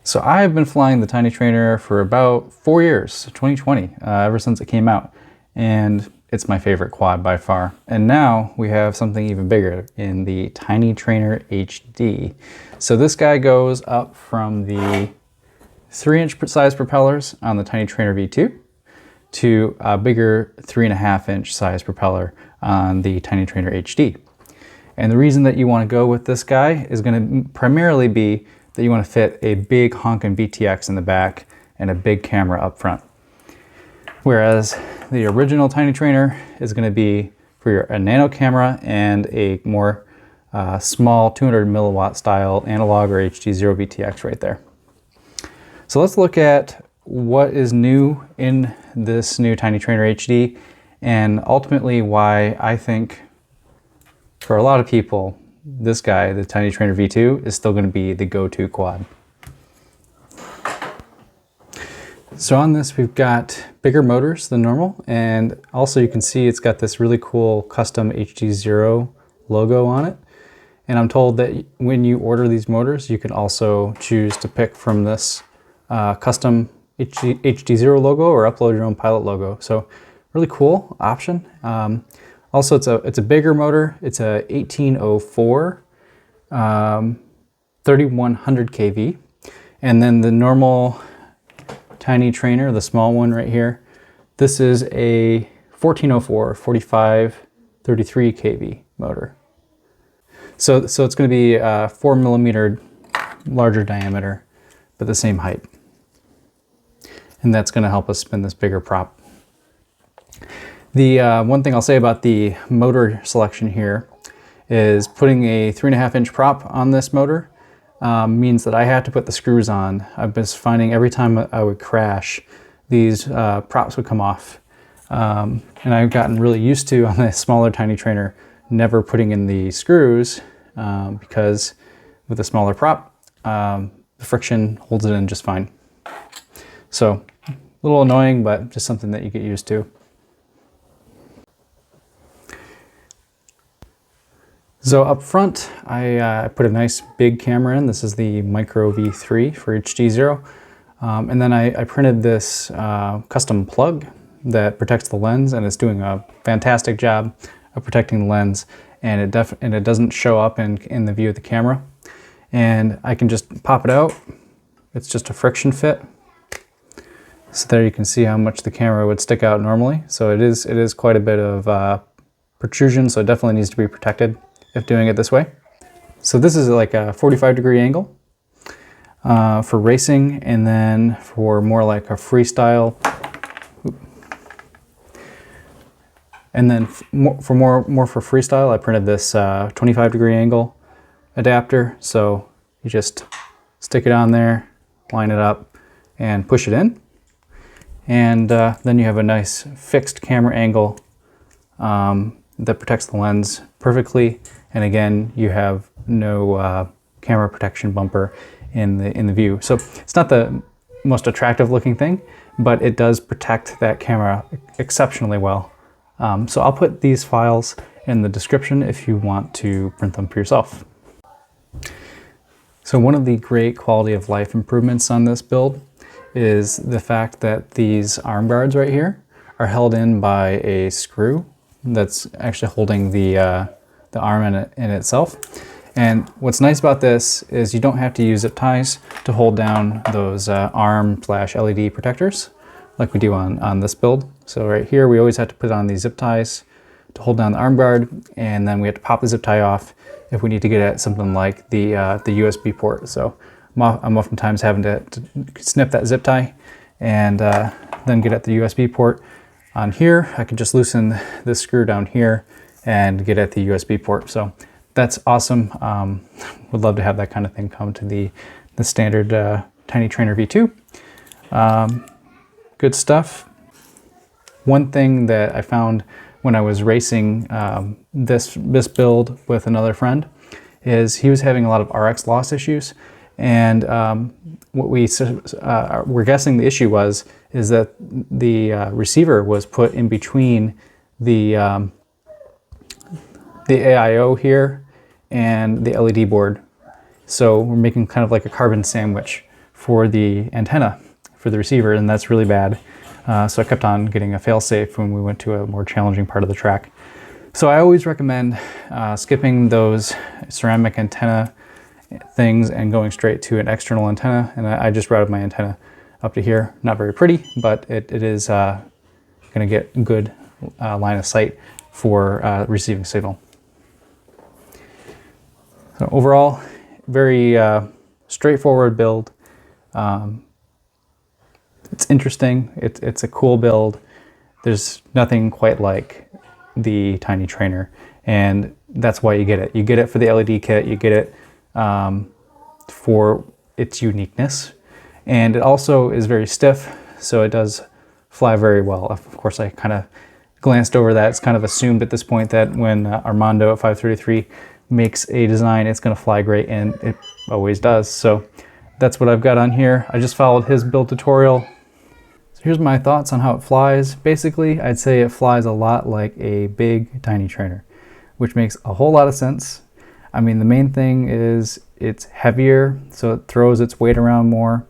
So I've been flying the TinyTrainer for about 4 years, 2020, ever since it came out. And it's my favorite quad by far. And now we have something even bigger in the TinyTrainer HD. So this guy goes up from the 3-inch size propellers on the TinyTrainer V2 to a bigger 3.5-inch size propeller on the TinyTrainer HD. And the reason that you want to go with this guy is going to primarily be that you want to fit a big honkin' VTX in the back and a big camera up front. Whereas the original TinyTrainer is going to be for a nano camera and a more small 200 milliwatt style analog or HDZero VTX right there. So let's look at what is new in this new TinyTrainer HD and ultimately why I think for a lot of people this guy, the TinyTrainer V2, is still going to be the go-to quad. So on this we've got bigger motors than normal, and also you can see it's got this really cool custom HDZero logo on it. And I'm told that when you order these motors you can also choose to pick from this custom HDZero logo or upload your own pilot logo. So really cool option. Also, it's a bigger motor. It's a 1804 3100 kV, and then the normal TinyTrainer, the small one right here, this is a 1404 4533 kV motor. So it's going to be 4 millimeter larger diameter, but the same height, and that's going to help us spin this bigger prop. The one thing I'll say about the motor selection here is putting a 3.5-inch prop on this motor means that I had to put the screws on. I've been finding every time I would crash, these props would come off. And I've gotten really used to, on the smaller TinyTrainer, never putting in the screws because with a smaller prop, the friction holds it in just fine. So a little annoying, but just something that you get used to. So up front, I put a nice big camera in. This is the Micro V3 for HDZero. And then I printed this custom plug that protects the lens, and it's doing a fantastic job of protecting the lens, and it doesn't show up in the view of the camera. And I can just pop it out. It's just a friction fit. So there you can see how much the camera would stick out normally. So it is quite a bit of protrusion, so it definitely needs to be protected if doing it this way. So this is like a 45-degree angle for racing, and then for more like a freestyle. And then for more for freestyle, I printed this 25-degree angle adapter. So you just stick it on there, line it up, and push it in. And then you have a nice fixed camera angle that protects the lens perfectly. And again, you have no camera protection bumper in the view. So it's not the most attractive looking thing, but it does protect that camera exceptionally well. So I'll put these files in the description if you want to print them for yourself. So one of the great quality of life improvements on this build is the fact that these arm guards right here are held in by a screw that's actually holding the arm in itself. And what's nice about this is you don't have to use zip ties to hold down those arm/LED protectors like we do on this build. So right here we always have to put on these zip ties to hold down the arm guard, and then we have to pop the zip tie off if we need to get at something like the USB port. So I'm oftentimes having to snip that zip tie and then get at the USB port. On here I can just loosen this screw down here and get at the USB port. So that's awesome. Would love to have that kind of thing come to the standard TinyTrainer V2. Good stuff. One thing that I found when I was racing this build with another friend is he was having a lot of RX loss issues. And what we're guessing the issue is that the receiver was put in between the AIO here and the LED board. So we're making kind of like a carbon sandwich for the antenna for the receiver, and that's really bad. So I kept on getting a fail-safe when we went to a more challenging part of the track. So I always recommend skipping those ceramic antenna things and going straight to an external antenna. And I just routed my antenna up to here. Not very pretty, but it is going to get good line of sight for receiving signal. So overall, very straightforward build. It's interesting. It's a cool build. There's nothing quite like the TinyTrainer, and that's why you get it. You get it for the LED kit. You get it for its uniqueness, and it also is very stiff, so it does fly very well. Of course, I kind of glanced over that. It's kind of assumed at this point that when Armando at 533 makes a design, it's going to fly great, and it always does. So that's what I've got on here. I just followed his build tutorial. So here's my thoughts on how it flies. Basically, I'd say it flies a lot like a big TinyTrainer, which makes a whole lot of sense. I mean, the main thing is it's heavier, so it throws its weight around more,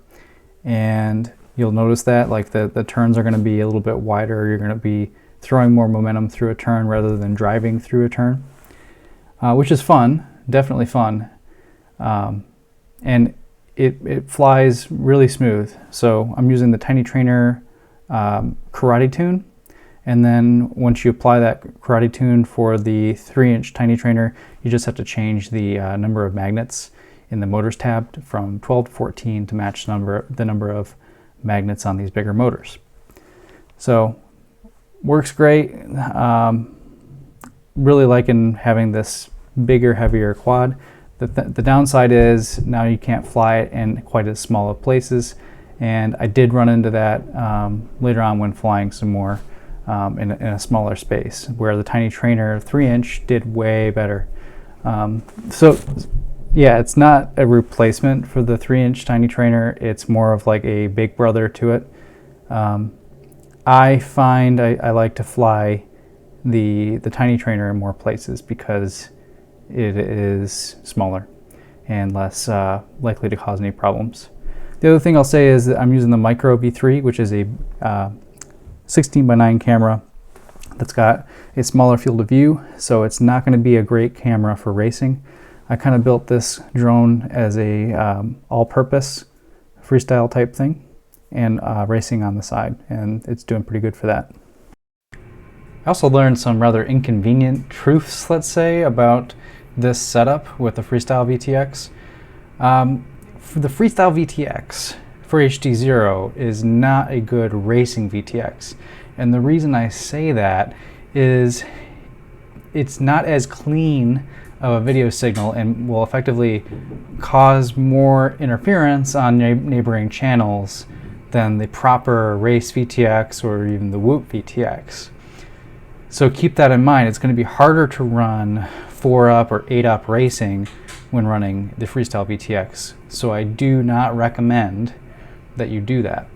and you'll notice that like the turns are going to be a little bit wider. You're going to be throwing more momentum through a turn rather than driving through a turn. Which is fun, definitely fun, and it flies really smooth. So I'm using the TinyTrainer Karate Tune, and then once you apply that Karate Tune for the 3-inch TinyTrainer, you just have to change the number of magnets in the motors tab from 12 to 14 to match the number of magnets on these bigger motors. So works great. Really liking having this bigger, heavier quad. The downside is now you can't fly it in quite as small of places, and I did run into that later on when flying some more in a smaller space, where the TinyTrainer 3-inch did way better. So yeah, it's not a replacement for the 3-inch TinyTrainer. It's more of like a big brother to it. I find I like to fly the TinyTrainer in more places because it is smaller and less likely to cause any problems. The other thing I'll say is that I'm using the Micro V3, which is a 16:9 camera that's got a smaller field of view, so it's not going to be a great camera for racing. I kind of built this drone as a all-purpose freestyle type thing, and racing on the side, and it's doing pretty good for that. I also learned some rather inconvenient truths, let's say, about this setup with the Freestyle VTX. For the Freestyle VTX for HDZero is not a good racing VTX. And the reason I say that is it's not as clean of a video signal and will effectively cause more interference on neighboring channels than the proper race VTX or even the Whoop VTX. So keep that in mind. It's going to be harder to run 4-up or 8-up racing when running the Freestyle VTX. So I do not recommend that you do that.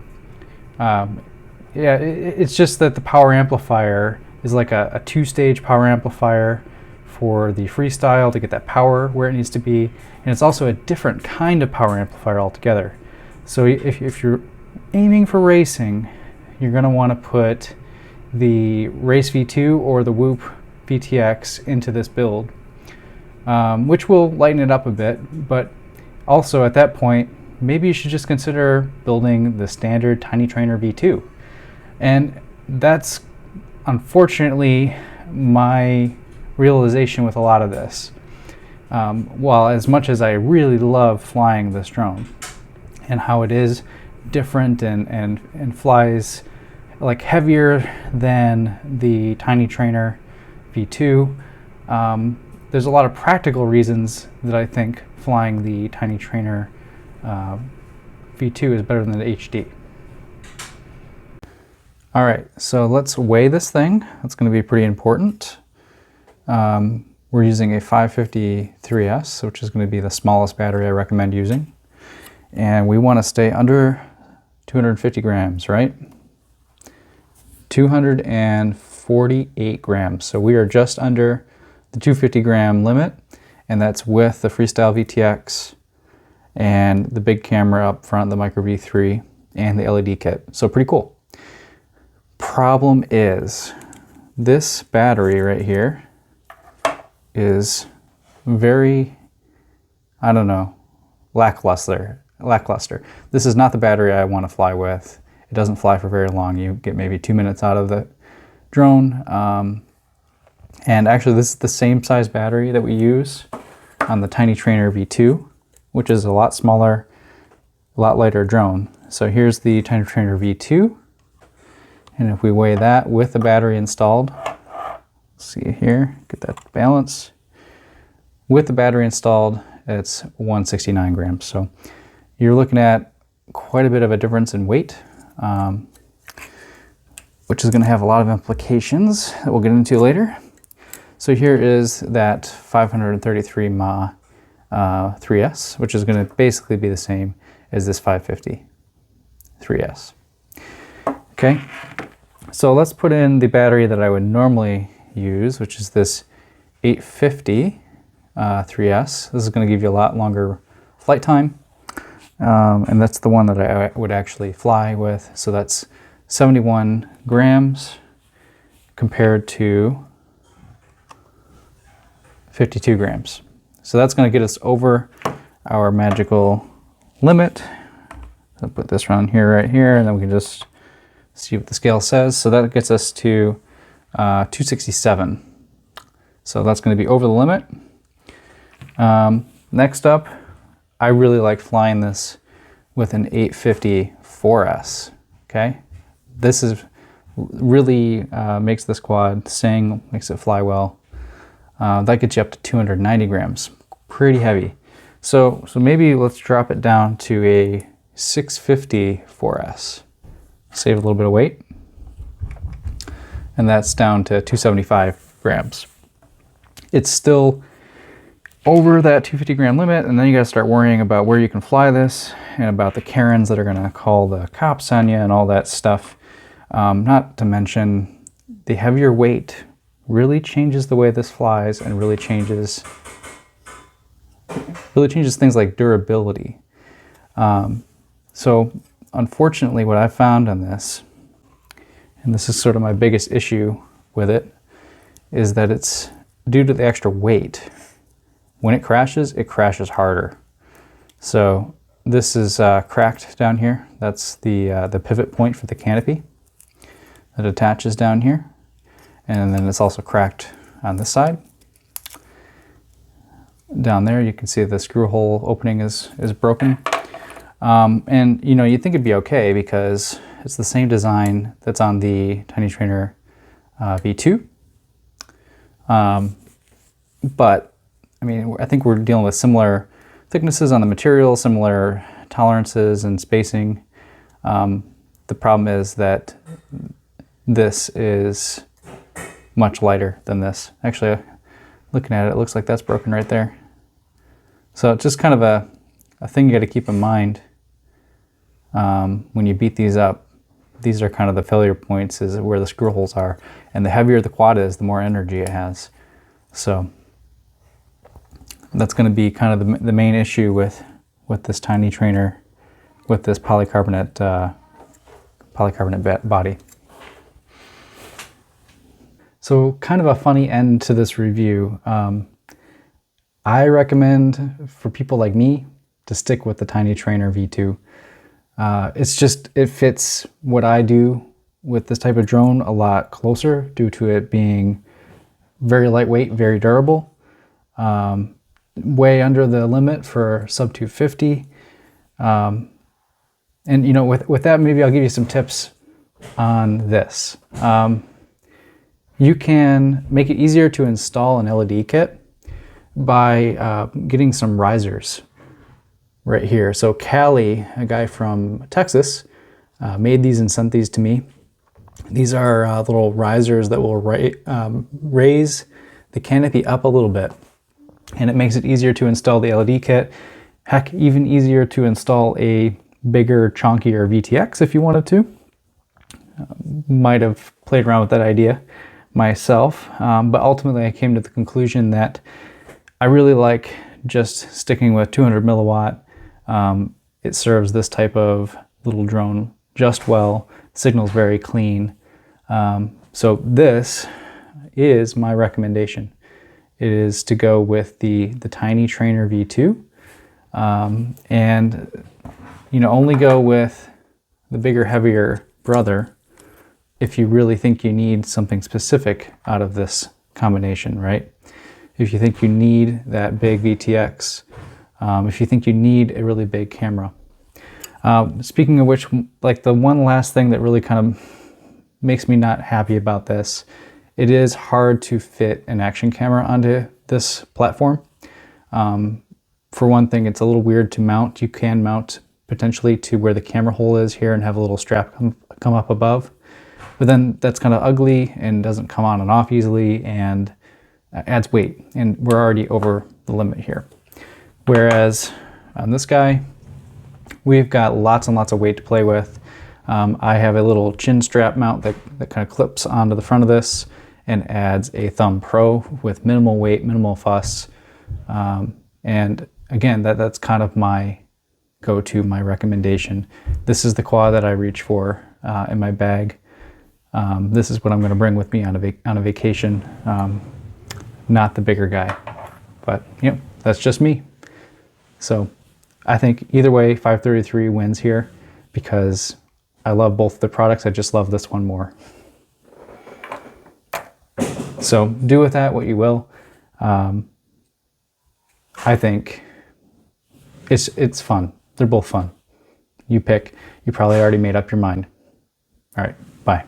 It's just that the power amplifier is like a 2-stage power amplifier for the Freestyle to get that power where it needs to be. And it's also a different kind of power amplifier altogether. So if you're aiming for racing, you're going to want to put the Race V2 or the Whoop VTX into this build, which will lighten it up a bit, but also at that point maybe you should just consider building the standard TinyTrainer V2. And that's unfortunately my realization with a lot of this. While as much as I really love flying this drone and how it is different and flies like heavier than the TinyTrainer V2, there's a lot of practical reasons that I think flying the TinyTrainer V2 is better than the HD. All right, so let's weigh this thing. That's going to be pretty important. We're using a 553S, which is going to be the smallest battery I recommend using. And we want to stay under 250 grams, right? 248 grams. So we are just under the 250 gram limit, and that's with the Freestyle VTX and the big camera up front, the Micro V3, and the LED kit. So pretty cool. Problem is, this battery right here is very, I don't know, lackluster. This is not the battery I want to fly with. It doesn't fly for very long. You get maybe 2 minutes out of the drone. And actually this is the same size battery that we use on the TinyTrainer V2, which is a lot smaller, a lot lighter drone. So here's the TinyTrainer V2. And if we weigh that with the battery installed, see here, get that balance. With the battery installed, it's 169 grams. So you're looking at quite a bit of a difference in weight, which is going to have a lot of implications that we'll get into later. So here is that 533 mAh 3S, which is going to basically be the same as this 550 3S. Okay, so let's put in the battery that I would normally use, which is this 850 3S. This is going to give you a lot longer flight time, and that's the one that I would actually fly with. So that's 71 grams compared to 52 grams. So that's going to get us over our magical limit. I'll put this around here, right here, and then we can just see what the scale says. So that gets us to 267. So that's going to be over the limit. Next up, I really like flying this with an 850 4S. Okay, this is really makes this quad sing, makes it fly well. That gets you up to 290 grams, pretty heavy. So maybe let's drop it down to a 650 4S. Save a little bit of weight. And that's down to 275 grams. It's still over that 250 gram limit, and then you gotta start worrying about where you can fly this and about the Karens that are gonna call the cops on you and all that stuff. Not to mention the heavier weight really changes the way this flies and really changes things like durability. So unfortunately what I found on this, and this is sort of my biggest issue with it, is that it's due to the extra weight. When it crashes harder. So this is cracked down here. That's the pivot point for the canopy that attaches down here. And then it's also cracked on this side. Down there you can see the screw hole opening is broken. And you know, you'd think it'd be okay because it's the same design that's on the TinyTrainer V2. But I mean, I think we're dealing with similar thicknesses on the material, similar tolerances and spacing. The problem is that this is much lighter than this. Actually, looking at it, it looks like that's broken right there. So it's just kind of a thing you got to keep in mind when you beat these up. These are kind of the failure points, is where the screw holes are. And the heavier the quad is, the more energy it has. So that's going to be kind of the main issue with this TinyTrainer, with this polycarbonate body. So kind of a funny end to this review. I recommend for people like me to stick with the TinyTrainer V2. It fits what I do with this type of drone a lot closer due to it being very lightweight, very durable. Way under the limit for sub 250. And you know, with that, maybe I'll give you some tips on this. You can make it easier to install an LED kit by getting some risers right here. So Calley, a guy from Texas, made these and sent these to me. These are little risers that will raise the canopy up a little bit. And it makes it easier to install the LED kit. Heck, even easier to install a bigger, chunkier VTX if you wanted to. Might have played around with that idea myself, but ultimately I came to the conclusion that I really like just sticking with 200 milliwatt It serves this type of little drone just well. Signal's very clean. So this is my recommendation. It is to go with the TinyTrainer V2, and only go with the bigger, heavier brother if you really think you need something specific out of this combination, right? If you think you need that big VTX, if you think you need a really big camera. Speaking of which, like the one last thing that really kind of makes me not happy about this, it is hard to fit an action camera onto this platform. For one thing, it's a little weird to mount. You can mount potentially to where the camera hole is here and have a little strap come up above. But then that's kind of ugly and doesn't come on and off easily and adds weight. And we're already over the limit here. Whereas on this guy, we've got lots and lots of weight to play with. I have a little chin strap mount that kind of clips onto the front of this and adds a Thumb Pro with minimal weight, minimal fuss. And again, that's kind of my go-to, my recommendation. This is the quad that I reach for in my bag. This is what I'm going to bring with me on a vacation, not the bigger guy. But that's just me. So I think either way, 533 wins here because I love both the products. I just love this one more. So do with that what you will. I think it's fun. They're both fun. You pick. You probably already made up your mind. All right, bye.